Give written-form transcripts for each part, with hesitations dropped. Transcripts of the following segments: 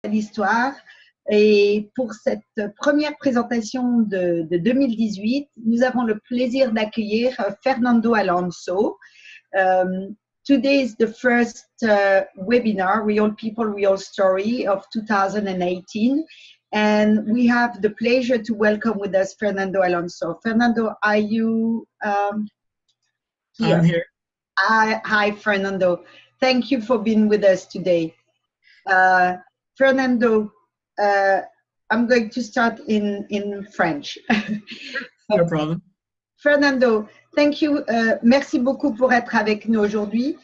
l'histoire. Et pour cette première présentation de 2018, nous avons le plaisir d'accueillir Fernando Alonso. Today is the first webinar, Real People, Real Story of 2018. And we have the pleasure to welcome with us Fernando Alonso. Fernando, are you here? I'm here. Hi, Fernando. Thank you for being with us today. Fernando, I'm going to start in French. No problem. Fernando, thank you. Merci beaucoup pour être avec nous aujourd'hui.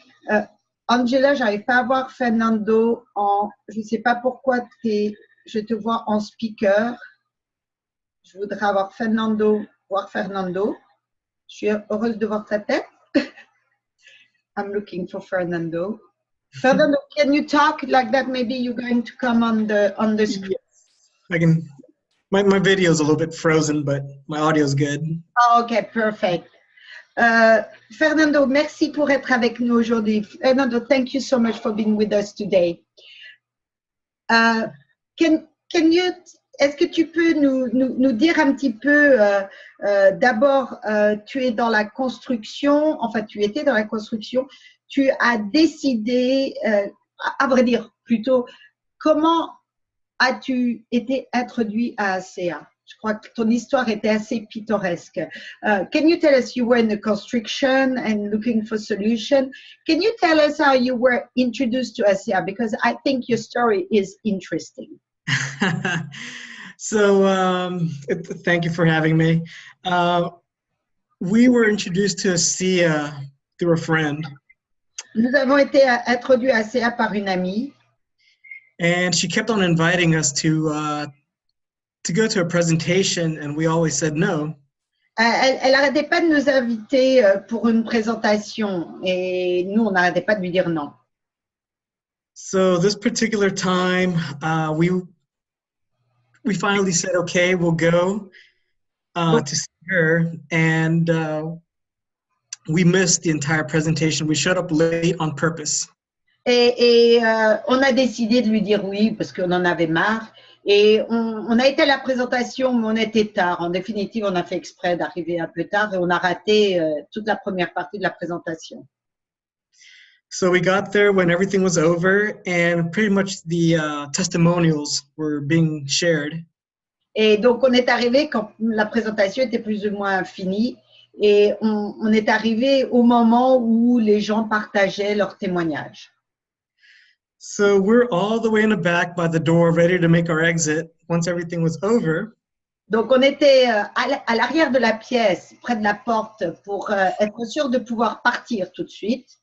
Angela, j'arrive pas à voir Fernando en. Je ne sais pas pourquoi je te vois en speaker. Je voudrais voir Fernando. Je suis heureuse de voir ta tête. I'm looking for Fernando. Fernando, can you talk like that? Maybe you're going to come on the screen. Yes, I can. My video is a little bit frozen, but my audio is good. Oh, okay, perfect. Fernando, merci pour être avec nous aujourd'hui. Fernando, thank you so much for being with us today. Est-ce que tu peux nous dire un petit peu, d'abord, tu es dans la construction, enfin tu étais dans la construction, tu as décidé, à vrai dire plutôt, comment as-tu été introduit à ACA? Je crois que ton histoire était assez pittoresque. Can you tell us, you were in the construction and looking for solution. Can you tell us how you were introduced to ACA? Because I think your story is interesting. So thank you for having me. We were introduced to ACA through a friend. Nous avons été introduits à ACA par une amie. And she kept on inviting us to go to a presentation, and we always said no. Elle n'arrêtait pas de nous inviter pour une présentation, et nous, on n'arrêtait pas de lui dire non. So this particular time, we finally said, okay, we'll go to see her, and we missed the entire presentation. We showed up late on purpose. Et on a décidé de lui dire oui parce qu'on en avait marre. Et on a été à la présentation, mais on était tard. En définitive, on a fait exprès d'arriver un peu tard et on a raté toute la première partie de la présentation. So we got there when everything was over and pretty much the testimonials were being shared. Et donc, on est arrivé quand la présentation était plus ou moins finie. Et on est arrivé au moment où les gens partageaient leurs témoignages. So we're all the way in the back by the door, ready to make our exit once everything was over. Donc, on était à l'arrière de la pièce, près de la porte, pour être sûr de pouvoir partir tout de suite.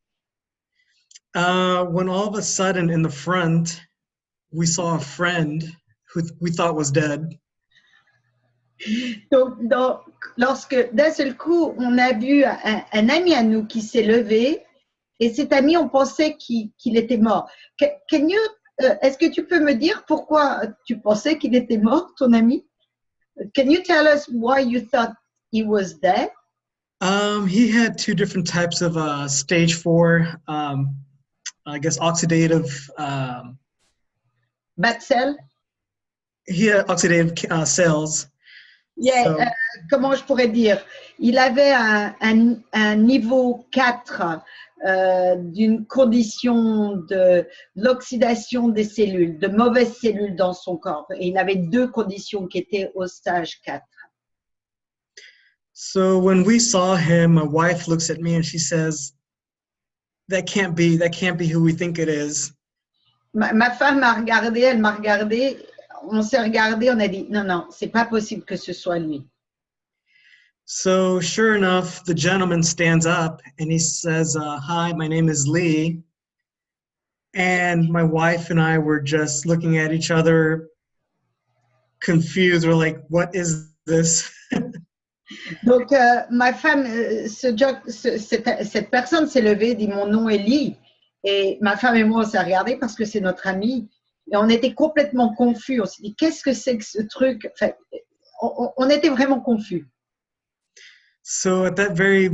When all of a sudden, in the front, we saw a friend who we thought was dead. Donc, lorsque d'un seul coup, on a vu un ami à nous qui s'est levé, et cet ami, on pensait qu'il était mort. Est-ce que tu peux me dire pourquoi tu pensais qu'il était mort, ton ami? Can you tell us why you thought he was dead? He had two different types of stage 4, I guess, oxidative. Bad cell? He had oxidative cells. Yeah, So, comment je pourrais dire? Il avait un niveau 4 d'une condition de l'oxydation des cellules, de mauvaises cellules dans son corps. Et il avait 2 conditions qui étaient au stage 4. so when we saw him, my wife looks at me and she says, that can't be who we think it is. Ma femme m'a regardé, elle m'a regardé, on s'est regardé, on a dit non, c'est pas possible que ce soit lui. So sure enough, the gentleman stands up and he says, hi, my name is Lee. And my wife and I were just looking at each other, confused. We're like, what is this? Donc, ma femme, cette personne s'est levée, dit mon nom est Lee. Et ma femme et moi, on s'est regardés parce que c'est notre ami. Et on était complètement confus. On s'est dit, qu'est-ce que c'est que ce truc? Enfin, on était vraiment confus. So at that very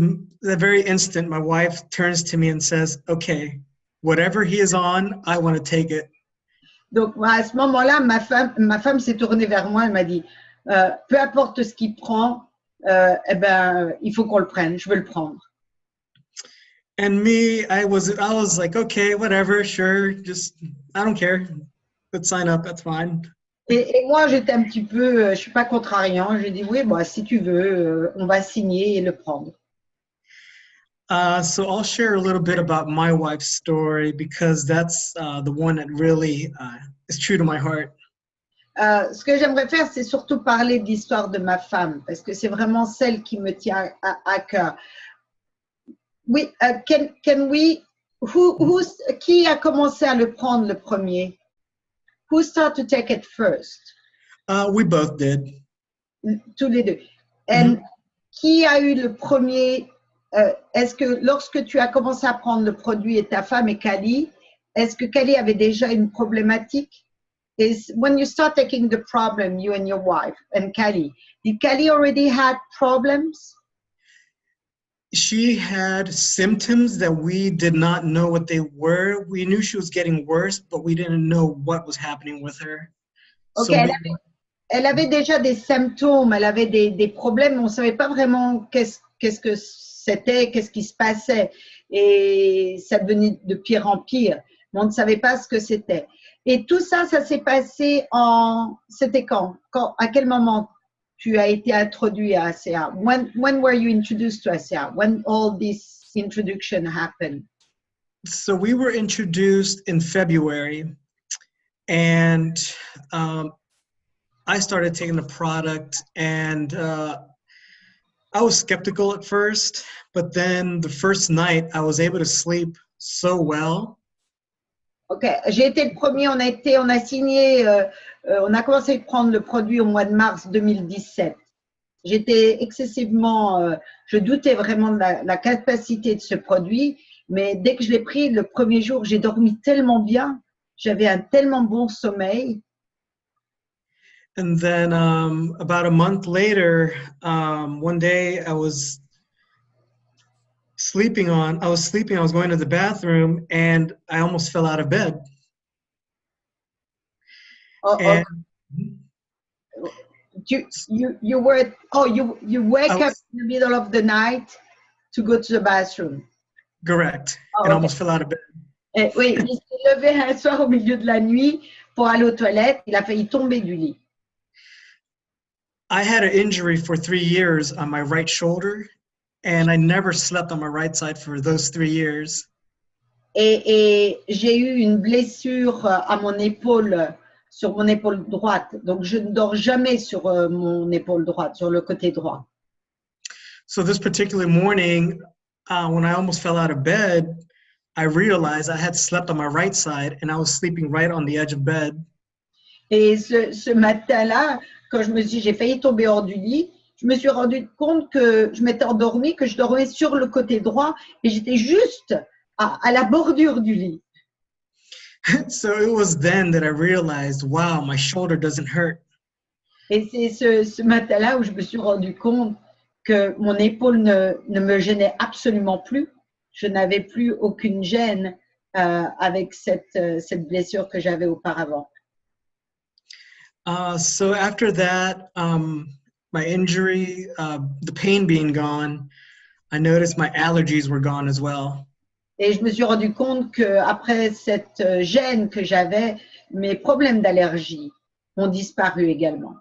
instant, my wife turns to me and says, okay, whatever he is on, I want to take it. Donc, moi, à ce moment-là, ma femme s'est tournée vers moi, elle m'a dit, peu importe ce qu'il prend, eh ben, il faut qu'on le prenne, je veux le prendre. And me, I was like, okay, whatever, sure, just, I don't care. Let's sign up, that's fine. Et moi, j'étais un petit peu, je suis pas contrariant, j'ai dit, oui, bah, si tu veux, on va signer et le prendre. So I'll share a little bit about my wife's story because that's the one that really is true to my heart. Ce que j'aimerais faire, c'est surtout parler de l'histoire de ma femme, parce que c'est vraiment celle qui me tient à cœur. Oui, qui a commencé à le prendre le premier? Who started to take it first? We both did. Tous les deux. Et qui a eu le premier? Est-ce que lorsque tu as commencé à prendre le produit et ta femme et Kali, est-ce que Kali avait déjà une problématique? When you start taking the problem, you and your wife and Kali, did Kali already had problems? She had symptoms that we did not know what they were. We knew she was getting worse, but we didn't know what was happening with her. Okay, elle avait déjà des symptômes, elle avait des problèmes, mais on ne savait pas vraiment qu'est-ce que c'était, qu'est-ce qui se passait. Et ça devenait de pire en pire, mais on ne savait pas ce que c'était. Et tout ça, ça s'est passé c'était quand? À quel moment tu as été introduit à ACA? When were you introduced to ACA? When all this introduction happened? So we were introduced in February, and I started taking the product, and I was skeptical at first, but then the first night I was able to sleep so well. Ok, j'ai été le premier, on a signé, on a commencé à prendre le produit au mois de mars 2017. J'étais excessivement, je doutais vraiment de la capacité de ce produit, mais dès que je l'ai pris, le premier jour, j'ai dormi tellement bien, j'avais un tellement bon sommeil. And then about a month later, one day I was sleeping, I was going to the bathroom, and I almost fell out of bed. And you wake up in the middle of the night to go to the bathroom. Correct. And almost fell out of bed. Oui, il s'est levé un soir au milieu de la nuit pour aller aux toilettes. Il a failli tomber du lit. I had an injury for 3 years on my right shoulder, and I never slept on my right side for those 3 years. Et j'ai eu une blessure à mon épaule, sur mon épaule droite. Donc, je ne dors jamais sur mon épaule droite, sur le côté droit. So this particular morning, when I almost fell out of bed, I realized I had slept on my right side, and I was sleeping right on the edge of bed. Et ce matin-là, quand j'ai failli tomber hors du lit, je me suis rendu compte que je m'étais endormie, que je dormais sur le côté droit et j'étais juste à la bordure du lit. So it was then that I realized, wow, my shoulder doesn't hurt. Et c'est ce matin-là où je me suis rendu compte que mon épaule ne me gênait absolument plus. Je n'avais plus aucune gêne avec cette blessure que j'avais auparavant. So after that, my injury, the pain being gone, I noticed my allergies were gone as well. Et je me suis rendu compte qu'après cette gêne que j'avais, mes problèmes d'allergie ont disparu également.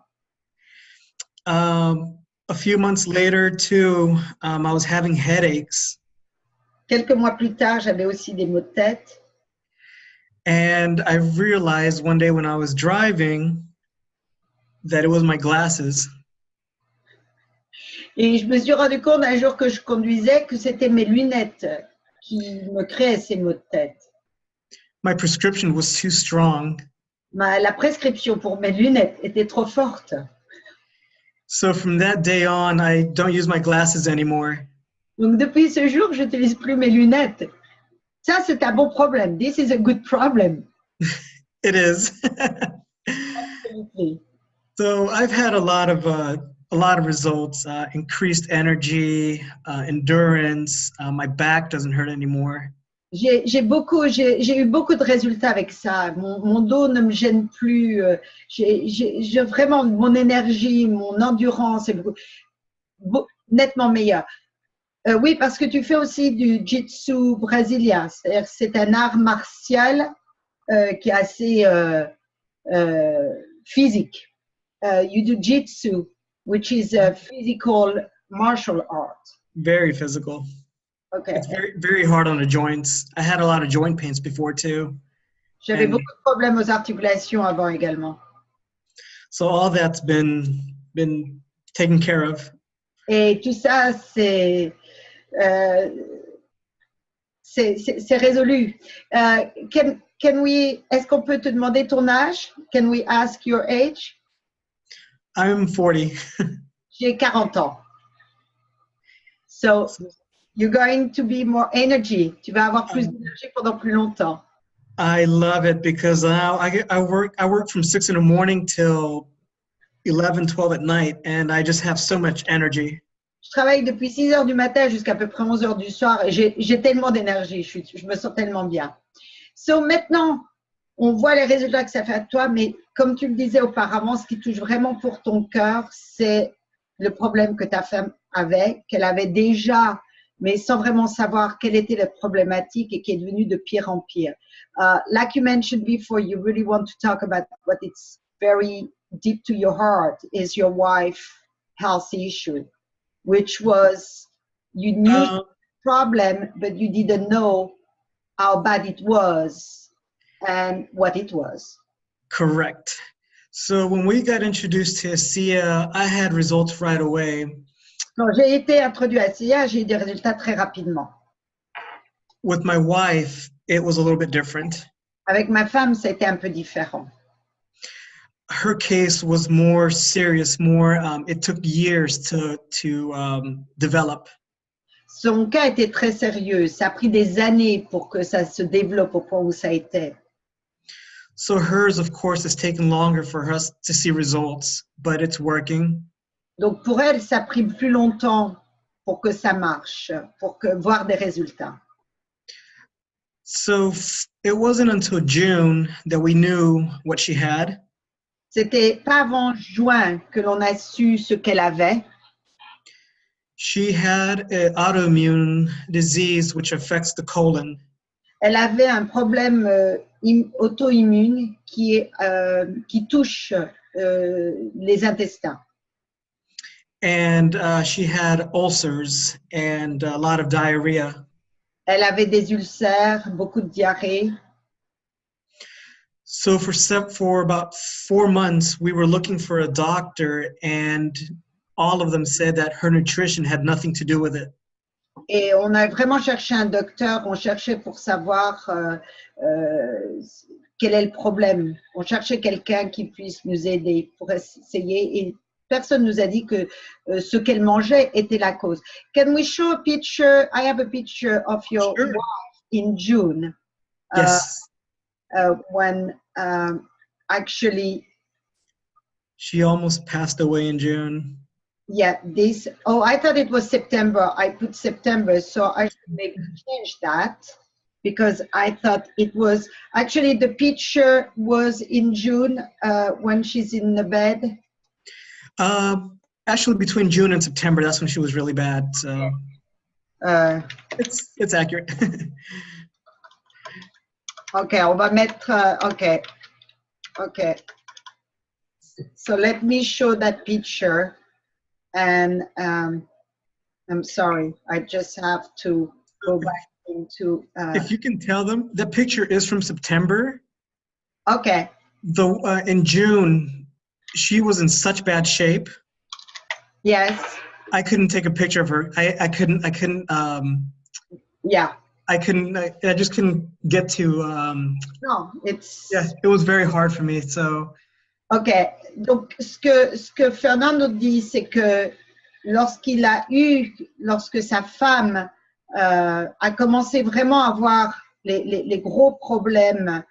A few months later, too, I was having headaches. Quelques mois plus tard, j'avais aussi des maux de tête. And I realized one day when I was driving that it was my glasses. Et je me suis rendu compte un jour que je conduisais que c'était mes lunettes qui me créaient ces maux de tête. My prescription was too strong. La prescription pour mes lunettes était trop forte. So from that day on, I don't use my glasses anymore. Donc depuis ce jour, je n'utilise plus mes lunettes. Ça, c'est un bon problème. This is a good problem. It is. So I've had a lot of results, increased energy, endurance. My back doesn't hurt anymore. J'ai eu beaucoup de résultats avec ça. Mon dos ne me gêne plus. J'ai vraiment mon énergie, mon endurance est nettement meilleure. Oui, parce que tu fais aussi du jiu-jitsu brésilien. C'est-à-dire que c'est un art martial qui est assez physique. You do jiu-jitsu, which is a physical martial art. Very physical. Okay. It's very, very hard on the joints. I had a lot of joint pains before too. J'avais beaucoup de problèmes aux articulations avant également. So all that's been taken care of. Et tout ça, c'est résolu. Est-ce qu'on peut te demander ton âge? Can we ask your age? I'm 40. J'ai 40 ans. So you're going to be more energy. Tu vas avoir plus d'énergie pendant plus longtemps. I love it because now I work from 6 in the morning till 11, 12 at night, and I just have so much energy. Je travaille depuis 6 heures du matin jusqu'à peu près 11 heures du soir et j'ai tellement d'énergie, je me sens tellement bien. So maintenant, on voit les résultats que ça fait à toi, mais comme tu le disais auparavant, ce qui touche vraiment pour ton cœur, c'est le problème que ta femme avait, qu'elle avait déjà, mais sans vraiment savoir quelle était la problématique et qui est devenue de pire en pire. Like you mentioned before, you really want to talk about what it's very deep to your heart is your wife's health issue, which was you knew the problem, but you didn't know how bad it was and what it was. Correct. So when we got introduced to ASEA, I had results right away. Quand j'ai été introduit à ASEA, j'ai eu des résultats très rapidement. With my wife, it was a little bit different. Avec ma femme, c'était un peu différent. Her case was more serious, it took years to develop. Son cas était très sérieux. Ça a pris des années pour que ça se développe au point où ça était. So hers, of course, has taken longer for us to see results, but it's working. Donc pour elle, ça a pris plus longtemps pour que ça marche, pour voir des résultats. So it wasn't until June that we knew what she had. C'était pas avant juin que l'on a su ce qu'elle avait. She had an autoimmune disease which affects the colon. Elle avait un problème auto-immune qui touche les intestins. And she had ulcers and a lot of diarrhea. Elle avait des ulcères, beaucoup de diarrhée. So for about 4 months, we were looking for a doctor, and all of them said that her nutrition had nothing to do with it. Et on a vraiment cherché un docteur, on cherchait pour savoir quel est le problème. On cherchait quelqu'un qui puisse nous aider pour essayer. Et personne nous a dit que ce qu'elle mangeait était la cause. Can we show a picture? I have a picture of your wife in June. Yes. When actually she almost passed away in June. Yeah, I thought it was September. I put September, so I should maybe change that because I thought it was actually the picture was in June when she's in the bed. Actually, between June and September, that's when she was really bad. So it's accurate. Okay, on va mettre. Okay. So let me show that picture. And I'm sorry, I just have to go back into. If you can tell them, the picture is from September. Okay. In June, she was in such bad shape. Yes. I couldn't take a picture of her. I couldn't. Yeah. I just couldn't get to. No, it's. Yeah, it was very hard for me. So. Ok, donc ce que Fernando dit, c'est que lorsque sa femme a commencé vraiment à avoir les gros problèmes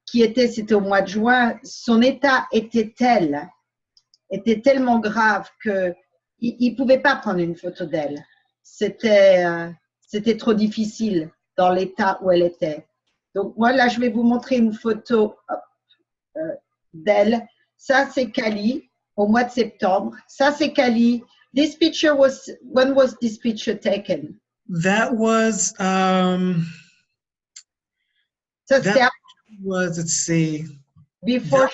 c'était au mois de juin, son état était tellement grave qu'il ne pouvait pas prendre une photo d'elle. C'était C'était trop difficile dans l'état où elle était. Donc, moi, là, je vais vous montrer une photo d'elle. Ça, c'est Cali au mois de septembre. Ça, c'est Cali. This picture was, when was this picture taken? That was, Ça, c'était let's see. before.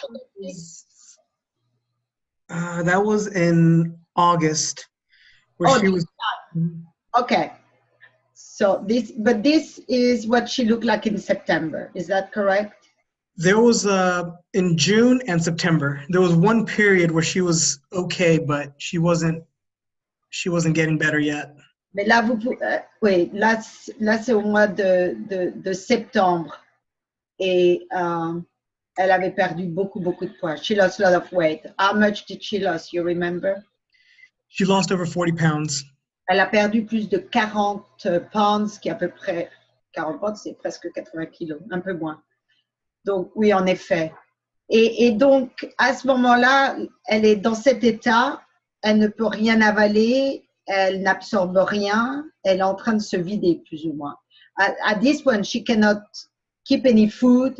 That was in August, where she was. Okay. So this is what she looked like in September. Is that correct? There was in June and September. There was one period where she was okay, but she wasn't getting better yet. Mais là, oui, là c'est au mois de septembre et elle avait perdu beaucoup de poids. She lost a lot of weight. How much did she lose? You remember? She lost over 40 pounds. Elle a perdu plus de 40 pounds, qui est à peu près 40 pounds, c'est presque 80 kilos, un peu moins. Donc oui, en effet. Et donc à ce moment-là, elle est dans cet état. Elle ne peut rien avaler. Elle n'absorbe rien, elle est en train de se vider plus ou moins. At this point, she cannot keep any food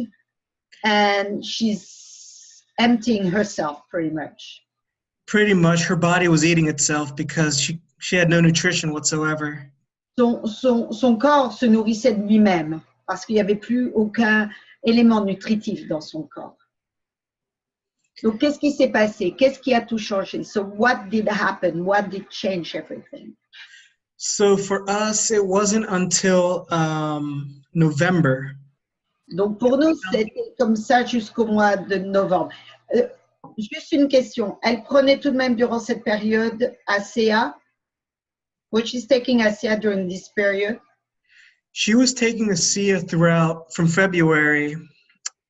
and she's emptying herself pretty much. Pretty much, her body was eating itself because she had no nutrition whatsoever. Son corps se nourrissait de lui-même parce qu'il n'y avait plus aucun élément nutritif dans son corps. Donc, qu'est-ce qui s'est passé? Qu'est-ce qui a tout changé? So, what did happen? What did change everything? So, for us, it wasn't until November. Donc, pour nous, c'était comme ça jusqu'au mois de novembre. Juste une question. Elle prenait tout de même durant cette période ACA? Was she taking ACA during this period? She was taking ACA throughout, from February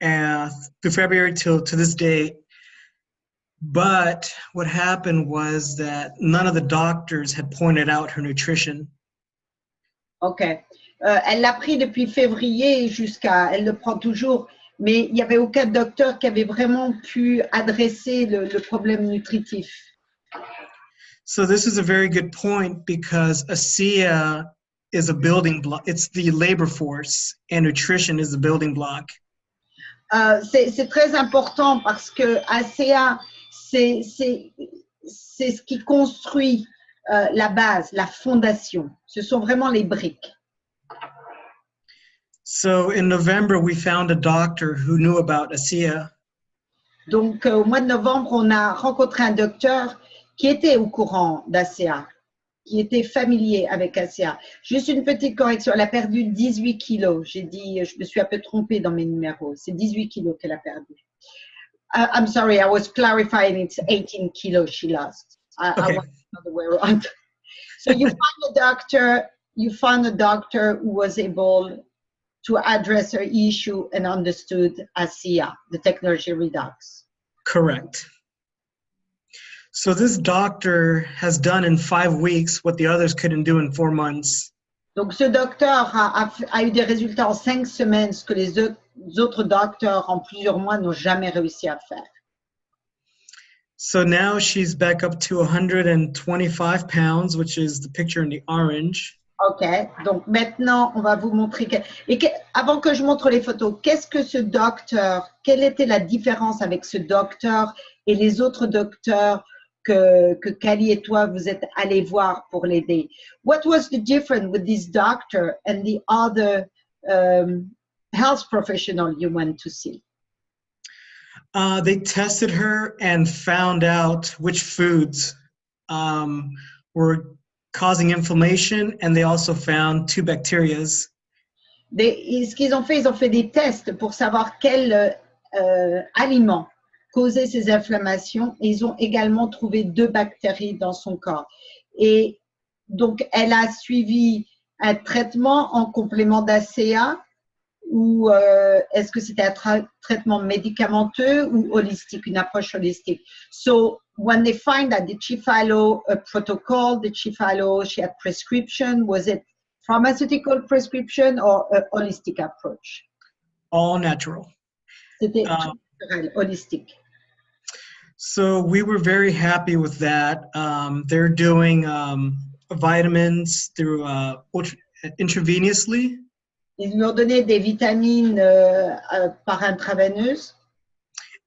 through February till to this date. But what happened was that none of the doctors had pointed out her nutrition. OK. Elle l'a pris depuis février jusqu'à, elle le prend toujours, mais il n'y avait aucun docteur qui avait vraiment pu adresser le problème nutritif. So this is a very good point because ACA is a building block. It's the labor force and nutrition is the building block. C'est très important parce que ACA, c'est ce qui construit la base, la fondation. Ce sont vraiment les briques. So in November, we found a doctor who knew about ACA. Donc, au mois de novembre, on a rencontré un docteur qui était au courant d'ACA, qui était familier avec ACA. Juste une petite correction, elle a perdu 18 kilos. J'ai dit, je me suis un peu trompée dans mes numéros. C'est 18 kilos qu'elle a perdu. I'm sorry, I was clarifying it's 18 kilos she lost. Okay. I want the way around. So you found a doctor who was able to address her issue and understood ACA, the technology Redox. Correct. So this doctor has done in 5 weeks what the others couldn't do in 4 months. Donc ce docteur a eu des résultats en 5 semaines, ce que les autres docteurs en plusieurs mois n'ont jamais réussi à faire. So now she's back up to 125 pounds, which is the picture in the orange. OK, donc maintenant, on va vous montrer. Avant que je montre les photos, qu'est-ce que ce docteur, quelle était la différence avec ce docteur et les autres docteurs que Cali et toi, vous êtes allés voir pour l'aider? What was the difference with this doctor and the other health professional you went to see? They tested her and found out which foods were causing inflammation, and they also found 2 bacterias. Ce qu'ils ont fait, ils ont fait des tests pour savoir quels aliments causaient ces inflammations, et ils ont également trouvé 2 bactéries dans son corps. Et donc, elle a suivi un traitement en complément d'ACA, ou est-ce que c'était un traitement médicamenteux ou holistique, une approche holistique? So, when they find that, did she follow a protocol? Did she follow, she had prescription? Was it pharmaceutical prescription or a holistic approach? All natural. C'était naturel, holistique. So we were very happy with that. They're doing vitamins through intravenously. Ils lui ont donné des vitamines par intraveineuse.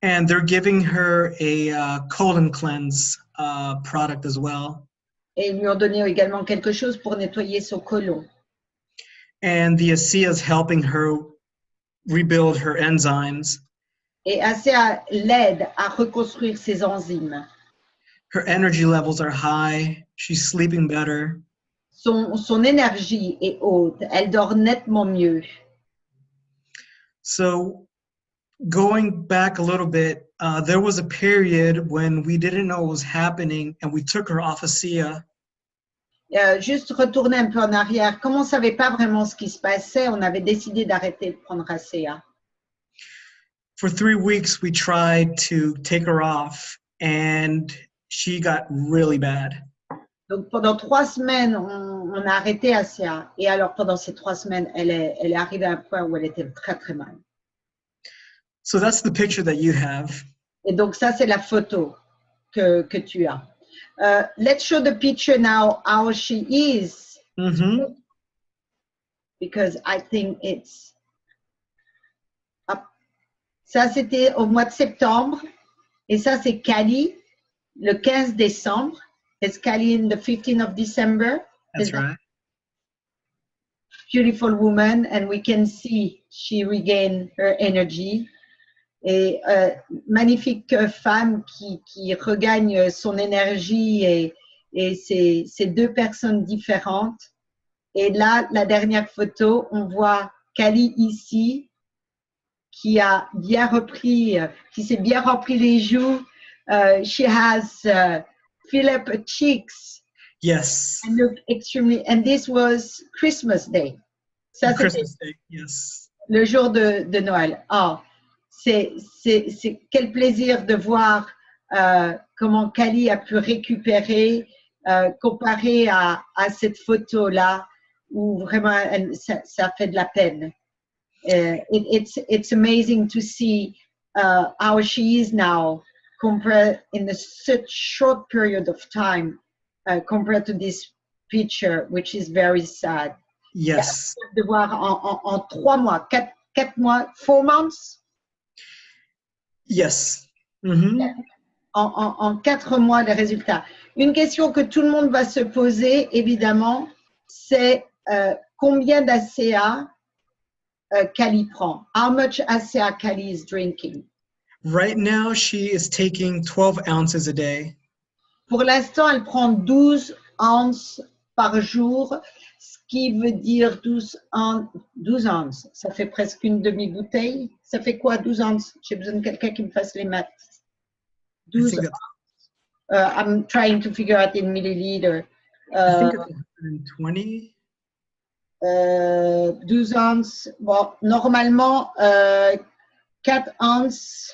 And they're giving her a colon cleanse product as well. Et ils lui ont donné également quelque chose pour nettoyer son côlon. And the ASEA is helping her rebuild her enzymes. Et ACA l'aide à reconstruire ses enzymes. Her energy levels are high. She's sleeping better. Son énergie est haute. Elle dort nettement mieux. So going back a little bit, there was a period when we didn't know what was happening and we took her off ASEA. Juste retourner un peu en arrière. Comme on ne savait pas vraiment ce qui se passait, on avait décidé d'arrêter de prendre ACA. For 3 weeks, we tried to take her off and she got really bad. Donc pendant 3 semaines, on a arrêté ACA. Et alors pendant ces 3 semaines, elle est arrivée à un point où elle était très très mal. So that's the picture that you have. Et donc ça, c'est la photo que tu as. Let's show the picture now how she is. Mm-hmm. Because I think it's up. Ça, c'était au mois de septembre. Et ça, c'est Cali, le 15 décembre. It's Cali in the 15th of December. That's right. Beautiful woman. And we can see she regained her energy. Et magnifique femme qui regagne son énergie et c'est 2 personnes différentes. Et là, la dernière photo, on voit Kali ici qui a bien repris, qui s'est bien rempli les joues. She has filled up her cheeks. Yes. And look extremely. And this was Christmas Day. Ça, Christmas Day, yes. Le jour de Noël. Oh. C'est quel plaisir de voir comment Kali a pu récupérer comparé à cette photo-là où vraiment ça fait de la peine. It's amazing to see how she is now compared in such short period of time compared to this picture, which is very sad. Yes. De voir en 3 mois, 4 mois, 4 months. Yes. Mm-hmm. En 4 mois, les résultats. Une question que tout le monde va se poser, évidemment, c'est combien d'ACA Kali prend? How much ACA Kali is drinking? Right now, she is taking 12 ounces a day. Pour l'instant, elle prend 12 ounces par jour, ce qui veut dire 12 ounces. Ça fait presque une demi-bouteille. Ça fait quoi, 12 ounces? J'ai besoin de quelqu'un qui me fasse les maths. 12 ounces. I'm trying to figure out in milliliter. I think it's 120. 12 ounces. Bon, normalement, 4 ounces.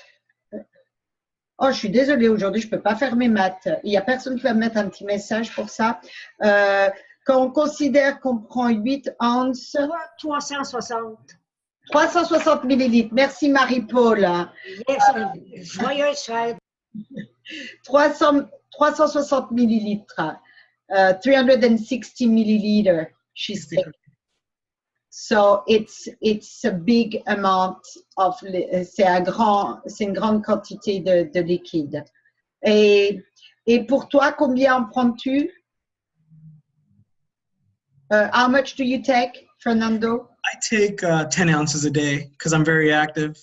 Oh, je suis désolée, aujourd'hui, je ne peux pas faire mes maths. Il n'y a personne qui va me mettre un petit message pour ça. Quand on considère qu'on prend 8 ounces… 360. 360 millilitres. Merci Marie-Paul. Yes, joyeuse fête. 360 millilitres. 360 milliliter, she's taking. So it's a big amount of, c'est une grande quantité de liquide. Et pour toi, combien en prends-tu? How much do you take, Fernando? I take 10 ounces a day because I'm very active.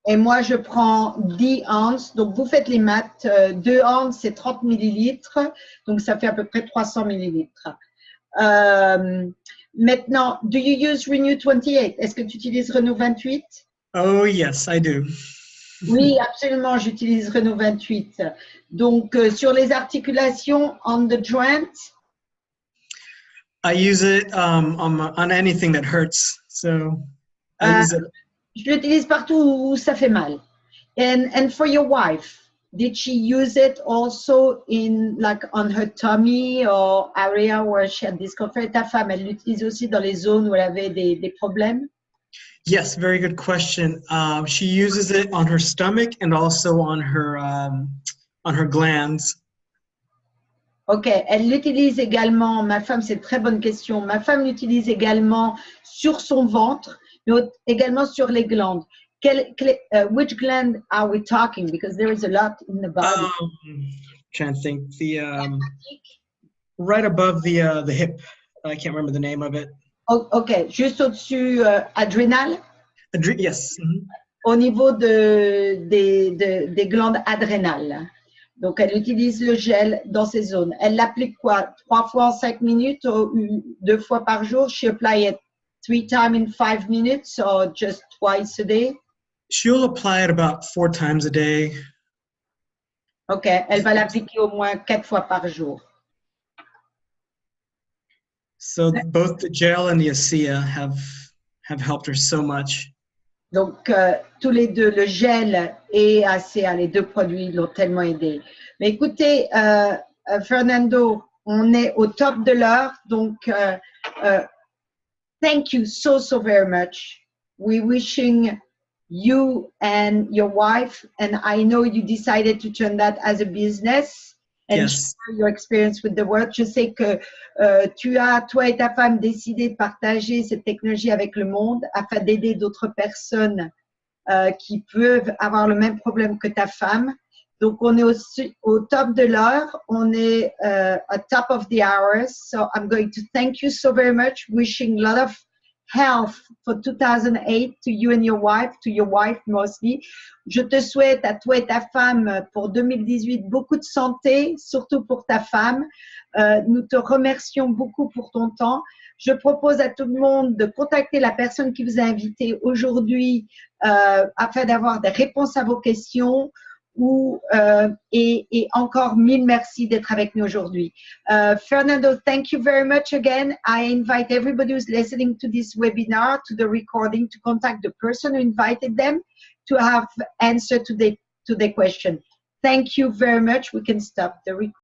Et moi, je prends 10 ounces. Donc, vous faites les maths. 2 ounces, c'est 30 millilitres. Donc, ça fait à peu près 300 millilitres. Maintenant, do you use Renew 28? Est-ce que tu utilises Renew 28? Oh, yes, I do. Oui, absolument, j'utilise Renew 28. Donc, sur les articulations, on the joints? I use it on anything that hurts. So I use it. Je l'utilise partout où ça fait mal. And for your wife, did she use it also in like on her tummy or area where she had discomfort? Ta femme, elle l'utilise aussi dans les zones où elle avait des problèmes? Yes, very good question. She uses it on her stomach and also on her glands. Ok, elle l'utilise également, ma femme, c'est une très bonne question, ma femme l'utilise également sur son ventre, mais également sur les glandes. Which gland are we talking? Because there is a lot in the body. Trying to think. The right above the hip. I can't remember the name of it. Ok, juste au-dessus, adrénal? Yes. Mm-hmm. Au niveau des glandes adrénales. Donc, elle utilise le gel dans ces zones. Elle l'applique quoi? 3 fois en 5 minutes ou 2 fois par jour? She apply it 3 times in 5 minutes or just twice a day? She'll apply it about 4 times a day. Ok, elle va l'appliquer au moins 4 fois par jour. So both the gel and the ASEA have helped her so much. Donc, tous les deux, le gel et ACA, les deux produits l'ont tellement aidé. Mais écoutez, Fernando, on est au top de l'heure. Donc, thank you so very much. We're wishing you and your wife, and I know you decided to turn that as a business and Yes. share your experience with the world. Je sais que tu as, toi et ta femme, décidé de partager cette technologie avec le monde afin d'aider d'autres personnes qui peuvent avoir le même problème que ta femme. Donc, on est au top de l'heure. On est at top of the hour. So, I'm going to thank you so very much. Wishing a lot of health for 2008 to you and your wife mostly. Je te souhaite à toi et ta femme pour 2018 beaucoup de santé, surtout pour ta femme. Nous te remercions beaucoup pour ton temps. Je propose à tout le monde de contacter la personne qui vous a invité aujourd'hui afin d'avoir des réponses à vos questions. Et encore 1000 merci d'être avec nous aujourd'hui. Fernando, thank you very much again. I invite everybody who's listening to this webinar, to the recording, to contact the person who invited them to have answer to the question. Thank you very much. We can stop the recording.